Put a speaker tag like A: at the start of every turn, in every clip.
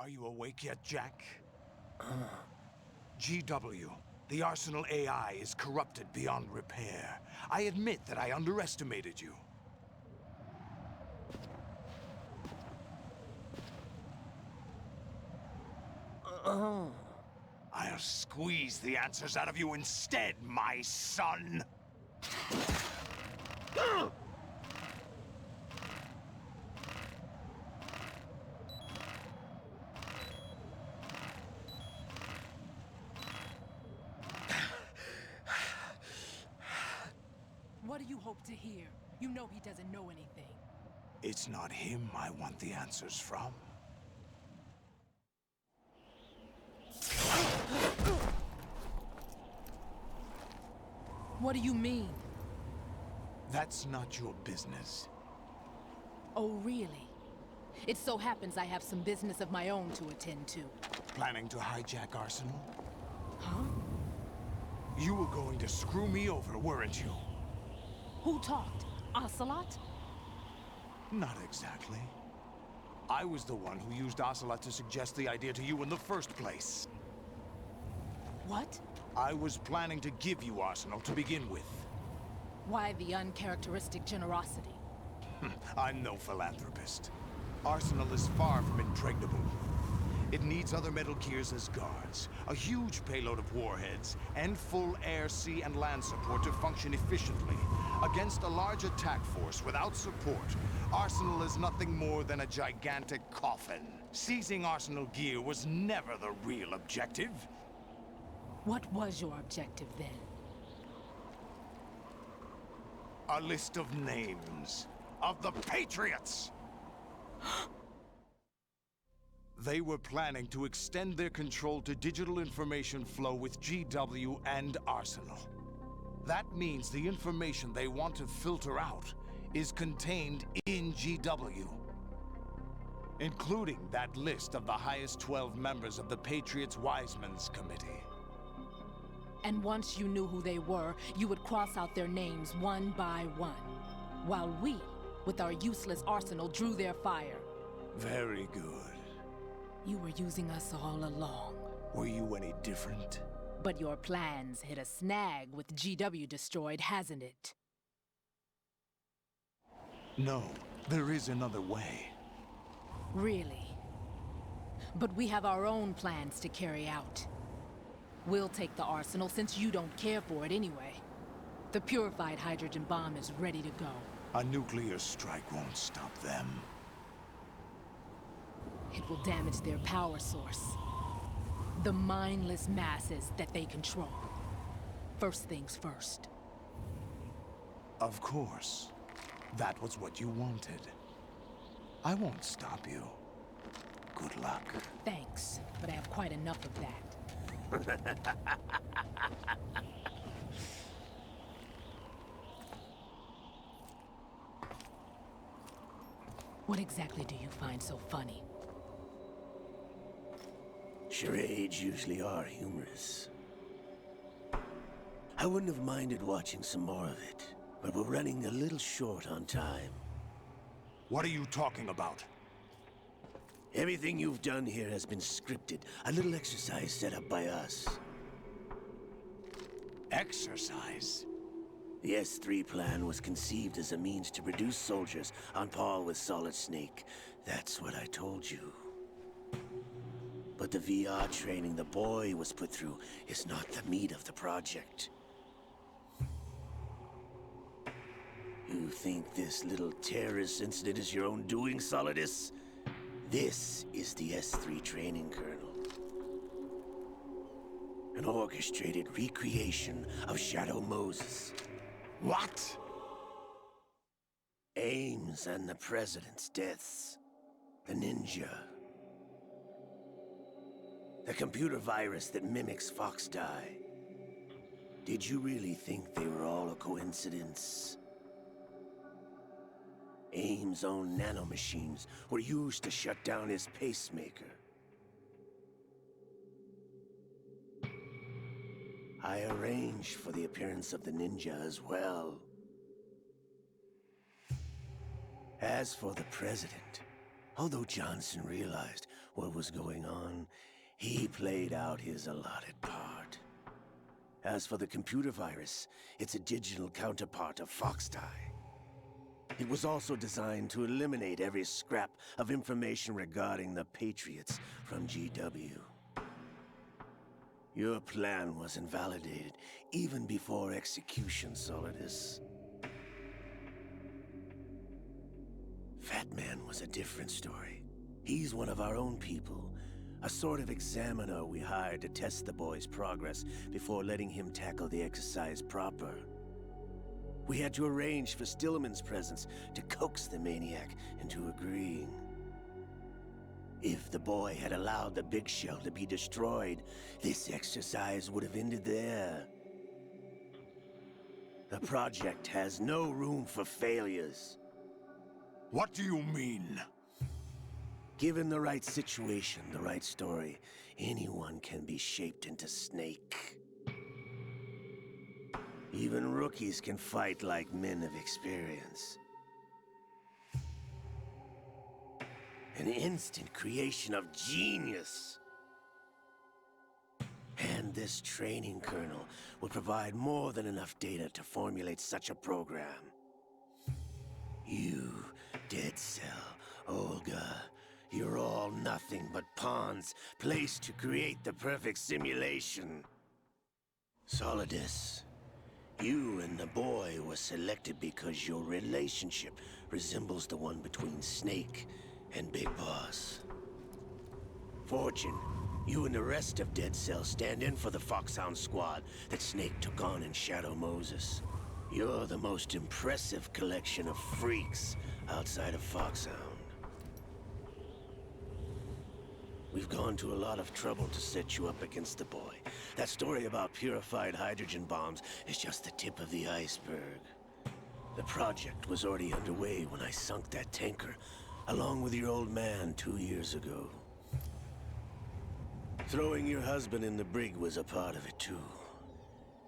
A: Are you awake yet, Jack? GW, the Arsenal AI is corrupted beyond repair. I admit that I underestimated you. I'll squeeze the answers out of you instead, my son!
B: What do you hope to hear? You know he doesn't know anything.
A: It's not him I want the answers from.
B: What do you mean?
A: That's not your business.
B: Oh, really? It so happens I have some business of my own to attend to.
A: Planning to hijack Arsenal?
B: Huh?
A: You were going to screw me over, weren't you?
B: Who talked? Ocelot?
A: Not exactly. I was the one who used Ocelot to suggest the idea to you in the first place.
B: What?
A: I was planning to give you Arsenal to begin with.
B: Why the uncharacteristic generosity?
A: I'm no philanthropist. Arsenal is far from impregnable. It needs other Metal Gears as guards, a huge payload of warheads, and full air, sea, and land support to function efficiently. Against a large attack force without support, Arsenal is nothing more than a gigantic coffin. Seizing Arsenal gear was never the real objective.
B: What was your objective then?
A: A list of names of the Patriots! They were planning to extend their control to digital information flow with GW and Arsenal. That means the information they want to filter out is contained in GW, including that list of the highest 12 members of the Patriots Wiseman's Committee.
B: And once you knew who they were, you would cross out their names one by one, while we, with our useless arsenal, drew their fire.
A: Very good.
B: You were using us all along.
A: Were you any different?
B: But your plans hit a snag with GW destroyed, hasn't it?
A: No, there is another way.
B: Really? But we have our own plans to carry out. We'll take the arsenal since you don't care for it anyway. The purified hydrogen bomb is ready to go.
A: A nuclear strike won't stop them.
B: It will damage their power source. The mindless masses that they control. First things first.
A: Of course. That was what you wanted. I won't stop you. Good luck.
B: Thanks, but I have quite enough of that. What exactly do you find so funny?
C: Charades usually are humorous. I wouldn't have minded watching some more of it, but we're running a little short on time.
A: What are you talking about?
C: Everything you've done here has been scripted. A little exercise set up by us.
A: Exercise?
C: The S3 plan was conceived as a means to produce soldiers on par with Solid Snake. That's what I told you. But the VR training the boy was put through is not the meat of the project. You think this little terrorist incident is your own doing, Solidus? This is the S3 training kernel. An orchestrated recreation of Shadow Moses.
A: What?
C: Ames and the President's deaths. The ninja. The computer virus that mimics Foxdie. Did you really think they were all a coincidence? Ames' own nanomachines were used to shut down his pacemaker. I arranged for the appearance of the ninja as well. As for the President, although Johnson realized what was going on, he played out his allotted part. As for the computer virus, it's a digital counterpart of Foxtie. It was also designed to eliminate every scrap of information regarding the Patriots from GW. Your plan was invalidated even before execution, Solidus. Fat Man was a different story. He's one of our own people, a sort of examiner we hired to test the boy's progress before letting him tackle the exercise proper. We had to arrange for Stillman's presence to coax the maniac into agreeing. If the boy had allowed the big shell to be destroyed, this exercise would have ended there. The project has no room for failures.
A: What do you mean?
C: Given the right situation, the right story, anyone can be shaped into Snake. Even rookies can fight like men of experience. An instant creation of genius. And this training kernel will provide more than enough data to formulate such a program. You, Dead Cell, Olga, you're all nothing but pawns placed to create the perfect simulation. Solidus, you and the boy were selected because your relationship resembles the one between Snake and Big Boss. Fortune, you and the rest of Dead Cell stand in for the Foxhound squad that Snake took on in Shadow Moses. You're the most impressive collection of freaks outside of Foxhound. We've gone to a lot of trouble to set you up against the boy. That story about purified hydrogen bombs is just the tip of the iceberg. The project was already underway when I sunk that tanker, along with your old man 2 years ago. Throwing your husband in the brig was a part of it too.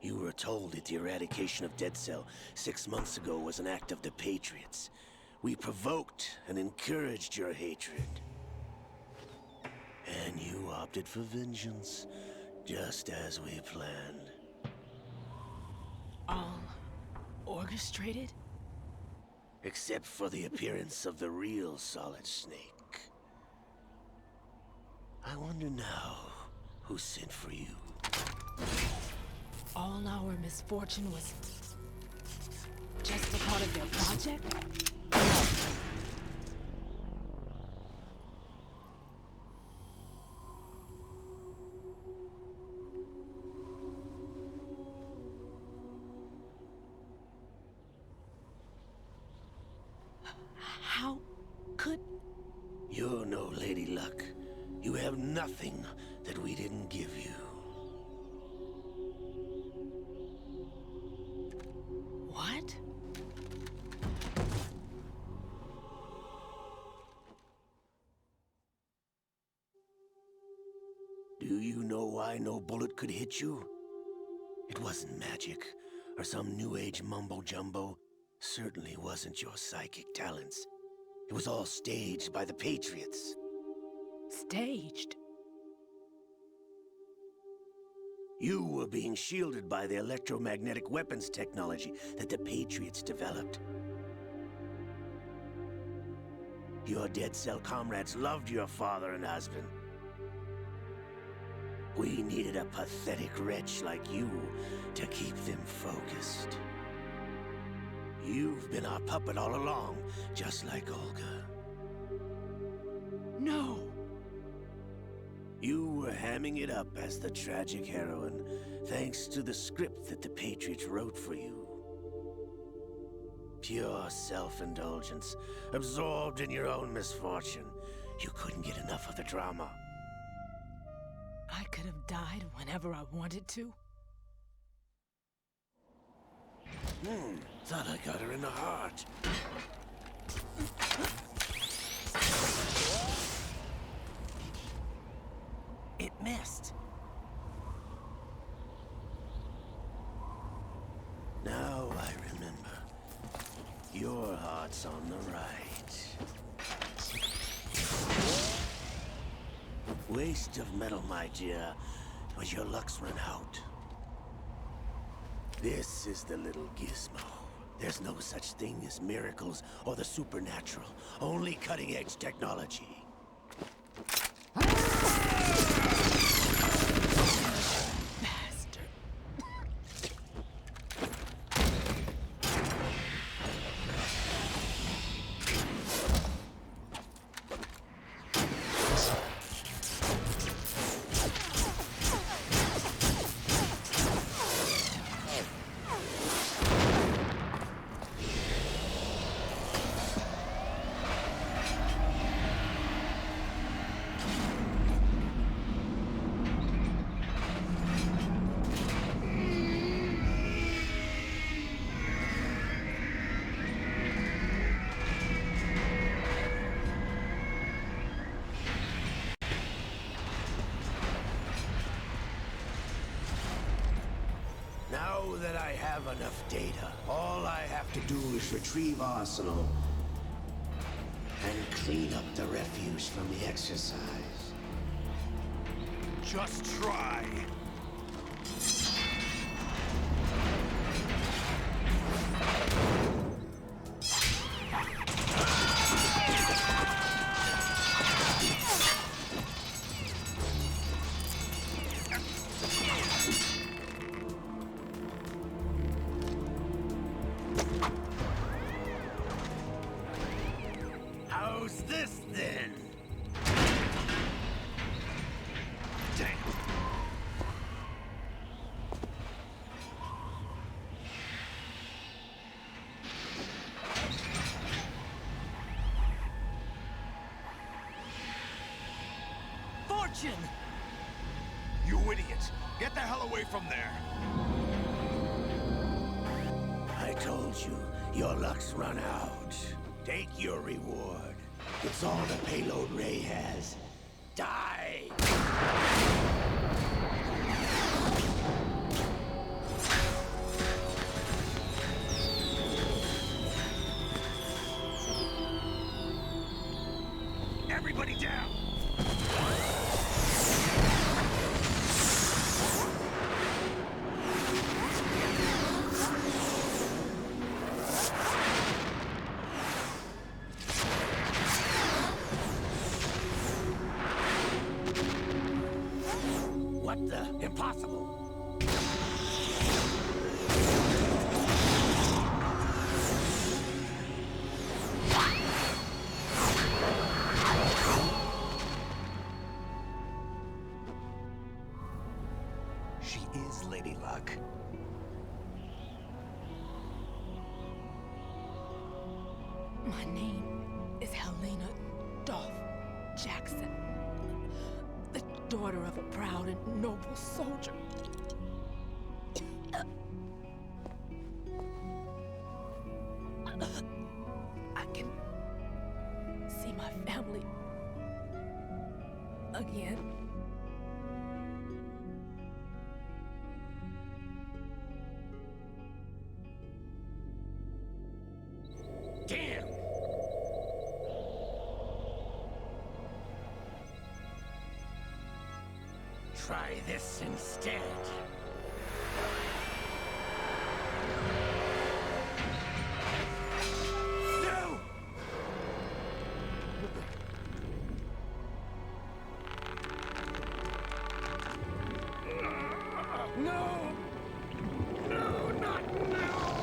C: You were told that the eradication of Dead Cell 6 months ago was an act of the Patriots. We provoked and encouraged your hatred. And you opted for vengeance, just as we planned.
B: All orchestrated?
C: Except for the appearance of the real Solid Snake. I wonder now who sent for you.
B: All our misfortune was just a part of their project? How could...
C: You're no Lady Luck. You have nothing that we didn't give you.
B: What?
C: Do you know why no bullet could hit you? It wasn't magic, or some new age mumbo-jumbo. Certainly wasn't your psychic talents. It was all staged by the Patriots.
B: Staged?
C: You were being shielded by the electromagnetic weapons technology that the Patriots developed. Your Dead Cell comrades loved your father and husband. We needed a pathetic wretch like you to keep them focused. You've been our puppet all along, just like Olga.
B: No!
C: You were hamming it up as the tragic heroine, thanks to the script that the Patriots wrote for you. Pure self-indulgence, absorbed in your own misfortune. You couldn't get enough of the drama.
B: I could have died whenever I wanted to.
C: Thought I got her in the heart.
B: It missed.
C: Now I remember. Your heart's on the right. Waste of metal, my dear, but your luck's run out. This is the little gizmo. There's no such thing as miracles or the supernatural, only cutting-edge technology. Now that I have enough data, all I have to do is retrieve Arsenal and clean up the refuse from the exercise.
A: Just try.
C: How's this then?
A: Damn.
B: Fortune!
A: You idiot! Get the hell away from there!
C: I told you, your luck's run out. Take your reward. It's all the payload Ray has. Die!
A: Everybody down!
C: What the? Impossible!
A: She is Lady Luck.
B: My name is Helena Dolph Jackson, the daughter of a proud and noble soldier. I can see my family again.
C: Damn! Try this instead. No! No! No, not now!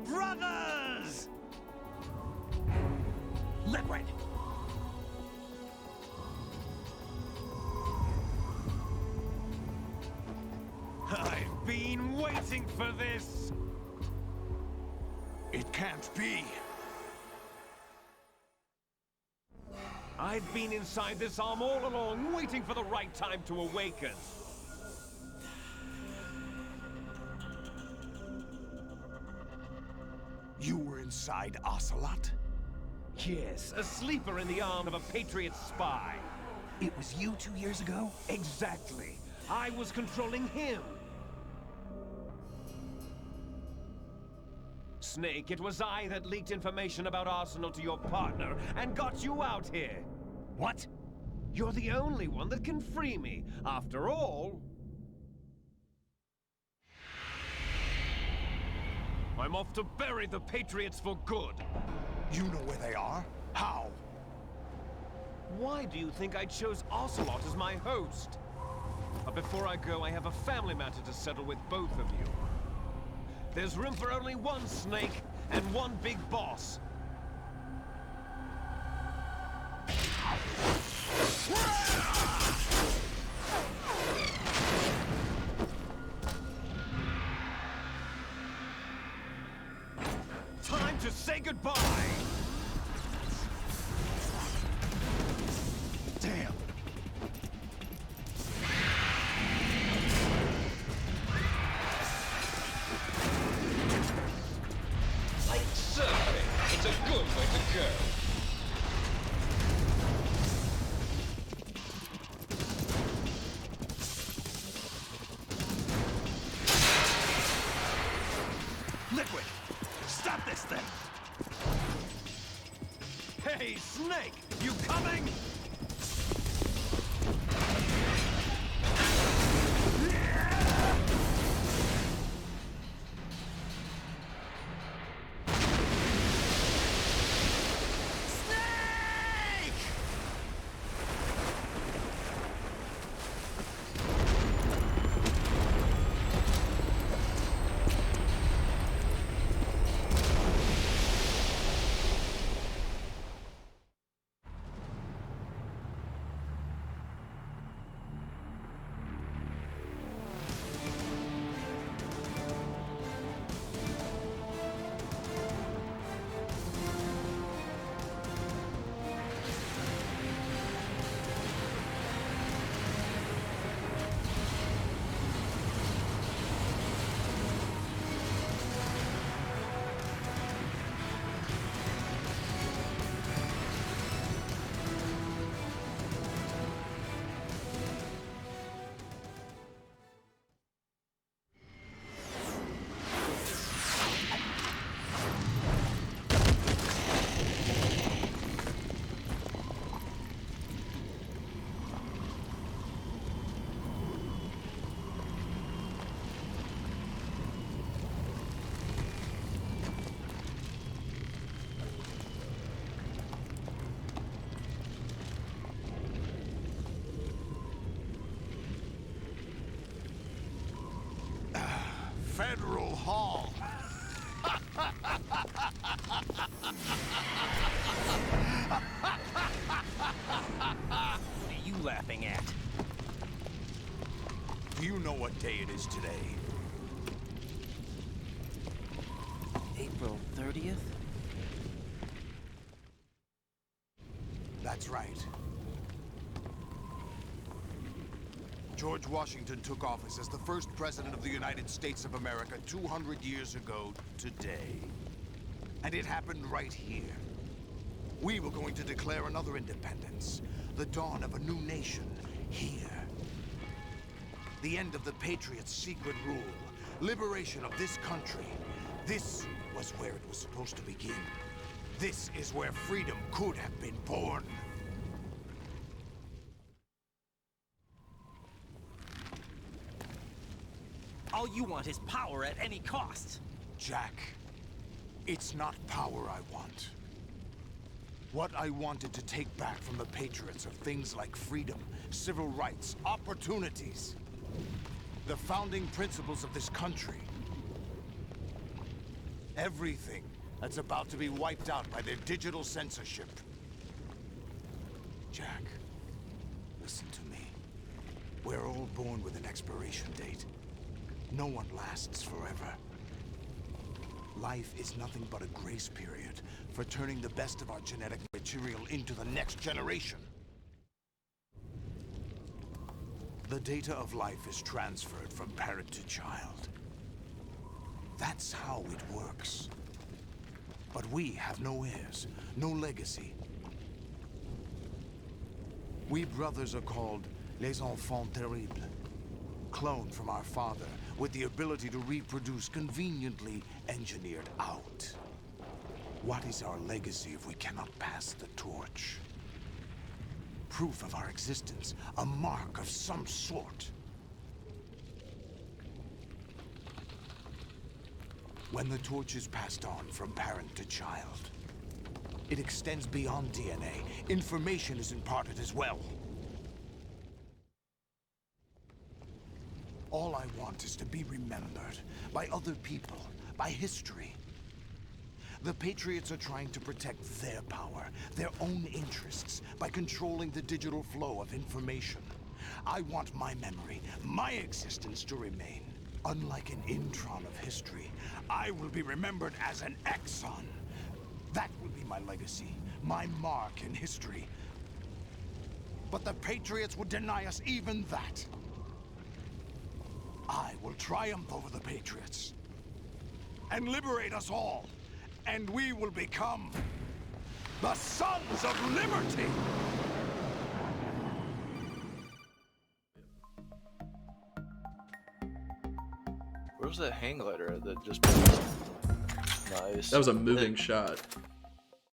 A: Brothers! Liquid! I've been waiting for this! It can't be!
D: I've been inside this arm all along, waiting for the right time to awaken.
A: You were inside Ocelot?
D: Yes, a sleeper in the arm of a Patriot spy.
E: It was you 2 years ago?
D: Exactly. I was controlling him. Snake, it was I that leaked information about Arsenal to your partner and got you out here.
E: What?
D: You're the only one that can free me. After all... I'm off to bury the Patriots for good.
A: You know where they are? How?
D: Why do you think I chose Ocelot as my host? But before I go, I have a family matter to settle with both of you. There's room for only one Snake and one big boss. Time to say goodbye!
A: Damn.
F: Like surfing, it's a good way to go.
E: Liquid! Stop this thing!
D: Hey, Snake! You coming?
A: Federal Hall.
E: What are you laughing at?
A: Do you know what day it is today?
E: April 30th?
A: That's right. George Washington took office as the first president of the United States of America 200 years ago today. And it happened right here. We were going to declare another independence, the dawn of a new nation here. The end of the Patriots' secret rule, liberation of this country. This was where it was supposed to begin. This is where freedom could have been born.
E: All you want is power at any cost.
A: Jack, it's not power I want. What I wanted to take back from the Patriots are things like freedom, civil rights, opportunities. The founding principles of this country. Everything that's about to be wiped out by their digital censorship. Jack, listen to me. We're all born with an expiration date. No one lasts forever. Life is nothing but a grace period for turning the best of our genetic material into the next generation. The data of life is transferred from parent to child. That's how it works. But we have no heirs, no legacy. We brothers are called les enfants terribles. Cloned from our father, with the ability to reproduce conveniently engineered out. What is our legacy if we cannot pass the torch? Proof of our existence, a mark of some sort. When the torch is passed on from parent to child, it extends beyond DNA. Information is imparted as well. All I want is to be remembered by other people, by history. The Patriots are trying to protect their power, their own interests, by controlling the digital flow of information. I want my memory, my existence to remain. Unlike an intron of history, I will be remembered as an exon. That will be my legacy, my mark in history. But the Patriots would deny us even that. I will triumph over the Patriots and liberate us all, and we will become the Sons of Liberty!
G: Where's that hang glider that just placed? Nice.
H: That was a moving shot.